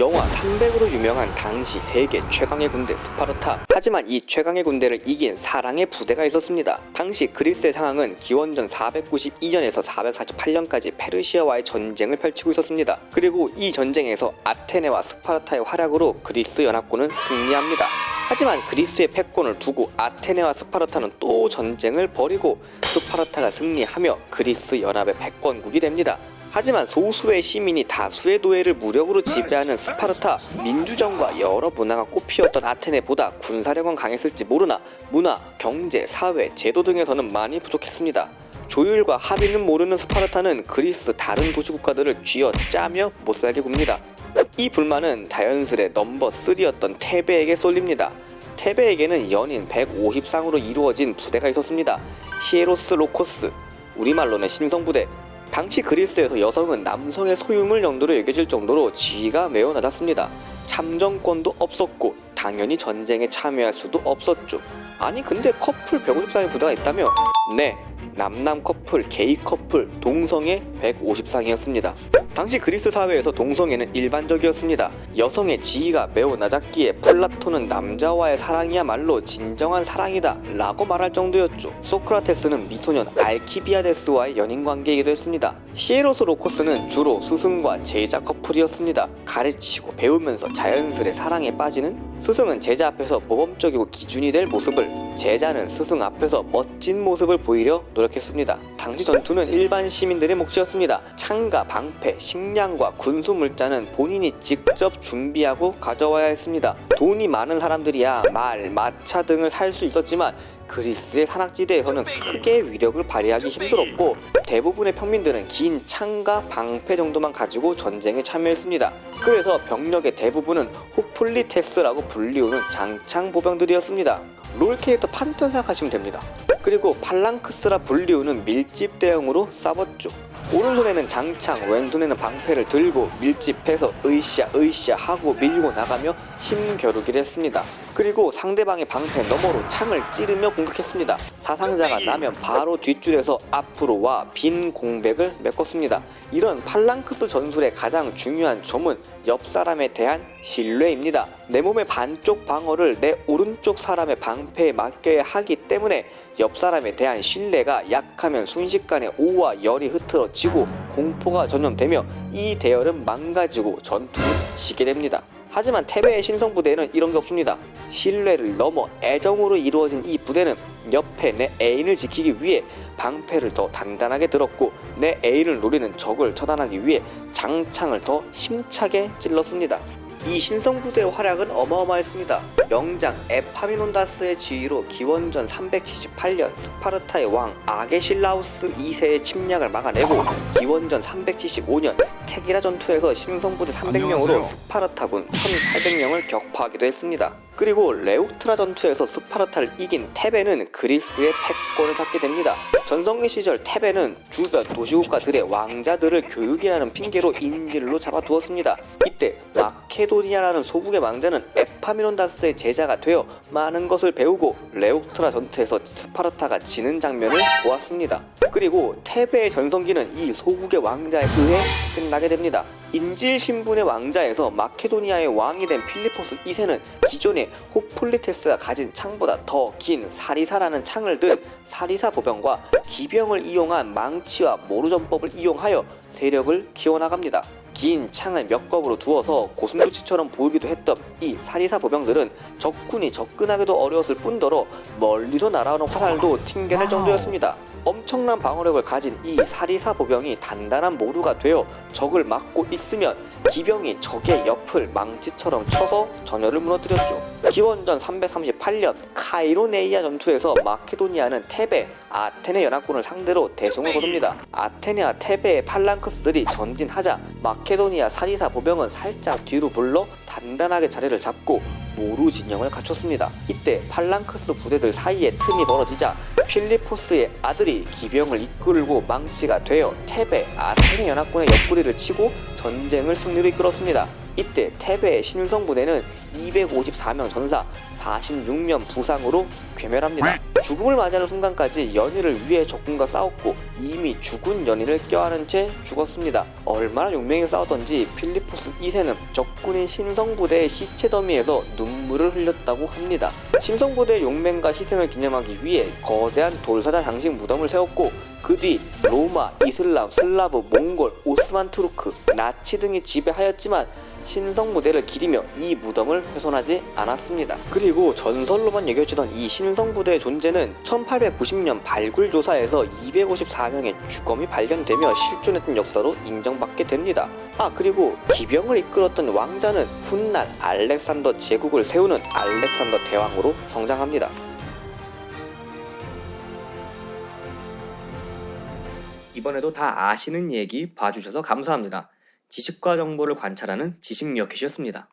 영화 300으로 유명한 당시 세계 최강의 군대 스파르타. 하지만 이 최강의 군대를 이긴 사랑의 부대가 있었습니다. 당시 그리스의 상황은 기원전 492년에서 448년까지 페르시아와의 전쟁을 펼치고 있었습니다. 그리고 이 전쟁에서 아테네와 스파르타의 활약으로 그리스 연합군은 승리합니다. 하지만 그리스의 패권을 두고 아테네와 스파르타는 또 전쟁을 벌이고 스파르타가 승리하며 그리스 연합의 패권국이 됩니다. 하지만 소수의 시민이 다수의 노예를 무력으로 지배하는 스파르타, 민주정과 여러 문화가 꽃피웠던 아테네보다 군사력은 강했을지 모르나 문화, 경제, 사회, 제도 등에서는 많이 부족했습니다. 조율과 합의는 모르는 스파르타는 그리스 다른 도시 국가들을 쥐어짜며 못살게 굽니다. 이 불만은 자연스레 넘버 3였던 테베에게 쏠립니다. 테베에게는 연인 150상으로 이루어진 부대가 있었습니다. 히에로스 로코스, 우리말로는 신성부대. 당시 그리스에서 여성은 남성의 소유물 정도로 여겨질 정도로 지위가 매우 낮았습니다. 참정권도 없었고 당연히 전쟁에 참여할 수도 없었죠. 아니 근데 커플 150상의 부대가 있다며? 네, 남남 커플, 게이 커플, 동성애 150상이었습니다. 당시 그리스 사회에서 동성애는 일반적이었습니다. 여성의 지위가 매우 낮았기에 플라톤은 남자와의 사랑이야말로 진정한 사랑이다 라고 말할 정도였죠. 소크라테스는 미소년 알키비아데스와의 연인관계이기도 했습니다. 히에로스 로코스는 주로 스승과 제자 커플이었습니다. 가르치고 배우면서 자연스레 사랑에 빠지는? 스승은 제자 앞에서 모범적이고 기준이 될 모습을, 제자는 스승 앞에서 멋진 모습을 보이려 노력했습니다. 당시 전투는 일반 시민들의 몫이었습니다. 창과 방패, 식량과 군수물자는 본인이 직접 준비하고 가져와야 했습니다. 돈이 많은 사람들이야 말, 마차 등을 살 수 있었지만 그리스의 산악지대에서는 크게 위력을 발휘하기 힘들었고 대부분의 평민들은 긴 창과 방패 정도만 가지고 전쟁에 참여했습니다. 그래서 병력의 대부분은 호플리테스라고 불리우는 장창보병들이었습니다. 롤 캐릭터 판테온 생각하시면 됩니다. 그리고 팔랑크스라 불리우는 밀집 대형으로 싸웠죠. 오른손에는 장창, 왼손에는 방패를 들고 밀집해서 으쌰 하고 밀고 나가며 힘겨루기를 했습니다. 그리고 상대방의 방패 너머로 창을 찌르며 공격했습니다. 사상자가 나면 바로 뒷줄에서 앞으로 와 빈 공백을 메꿨습니다. 이런 팔랑크스 전술의 가장 중요한 점은 옆 사람에 대한 신뢰입니다. 내 몸의 반쪽 방어를 내 오른쪽 사람의 방패에 맡겨야 하기 때문에 옆 사람에 대한 신뢰가 약하면 순식간에 오와 열이 흐트러지고 공포가 전염되며 이 대열은 망가지고 전투는 지게 됩니다. 하지만 테베의 신성부대에는 이런 게 없습니다. 신뢰를 넘어 애정으로 이루어진 이 부대는 옆에 내 애인을 지키기 위해 방패를 더 단단하게 들었고 내 애인을 노리는 적을 처단하기 위해 장창을 더 힘차게 찔렀습니다. 이 신성부대의 활약은 어마어마했습니다. 명장 에파미논다스의 지휘로 기원전 378년 스파르타의 왕 아게실라우스 2세의 침략을 막아내고 기원전 375년 테기라 전투에서 신성부대 300명으로 스파르타군 1800명을 격파하기도 했습니다. 그리고 레우트라 전투에서 스파르타를 이긴 테베는 그리스의 패권을 잡게 됩니다. 전성기 시절 테베는 주변 도시국가들의 왕자들을 교육이라는 핑계로 인질로 잡아두었습니다. 이때 마케도니아라는 소국의 왕자는 에파미논다스의 제자가 되어 많은 것을 배우고 레우트라 전투에서 스파르타가 지는 장면을 보았습니다. 그리고 테베의 전성기는 이 소국의 왕자에 의해 끝나게 됩니다. 인질 신분의 왕자에서 마케도니아의 왕이 된 필리포스 2세는 기존의 호플리테스가 가진 창보다 더 긴 사리사라는 창을 든 사리사 보병과 기병을 이용한 망치와 모루전법을 이용하여 세력을 키워나갑니다. 긴 창을 몇 겁으로 두어서 고슴도치처럼 보이기도 했던 이 사리사 보병들은 적군이 접근하기도 어려웠을 뿐더러 멀리서 날아오는 화살도 튕겨낼 정도였습니다. 엄청난 방어력을 가진 이 사리사 보병이 단단한 모루가 되어 적을 막고 있으면 기병이 적의 옆을 망치처럼 쳐서 전열을 무너뜨렸죠. 기원전 338년 카이로네이아 전투에서 마케도니아는 테베, 아테네 연합군을 상대로 대성을 거둡니다. 아테네와 테베의 팔랑크스들이 전진하자 마케도니아 사리사 보병은 살짝 뒤로 물러 단단하게 자리를 잡고 모루 진영을 갖췄습니다. 이때 팔랑크스 부대들 사이에 틈이 벌어지자 필리포스의 아들이 기병을 이끌고 망치가 되어 테베, 아테네 연합군의 옆구리를 치고 전쟁을 승리로 이끌었습니다. 이때 테베의 신성부대는 254명 전사, 46명 부상으로 괴멸합니다. 죽음을 맞이하는 순간까지 연희를 위해 적군과 싸웠고 이미 죽은 연희를 껴안은 채 죽었습니다. 얼마나 용맹하게 싸웠던지 필리포스 2세는 적군인 신성부대의 시체 더미에서 눈물을 흘렸다고 합니다. 신성부대의 용맹과 희생을 기념하기 위해 거대한 돌사자 장식 무덤을 세웠고 그 뒤 로마, 이슬람, 슬라브, 몽골, 오스만 투르크, 나치 등이 지배하였지만 신성부대를 기리며 이 무덤을 훼손하지 않았습니다. 그리고 전설로만 여겨지던 이 신성부대의 존재는 1890년 발굴 조사에서 254명의 주검이 발견되며 실존했던 역사로 인정받게 됩니다. 그리고 기병을 이끌었던 왕자는 훗날 알렉산더 제국을 세우는 알렉산더 대왕으로 성장합니다. 이번에도 다 아시는 얘기 봐주셔서 감사합니다. 지식과 정보를 관찰하는 지식미어캣이었습니다.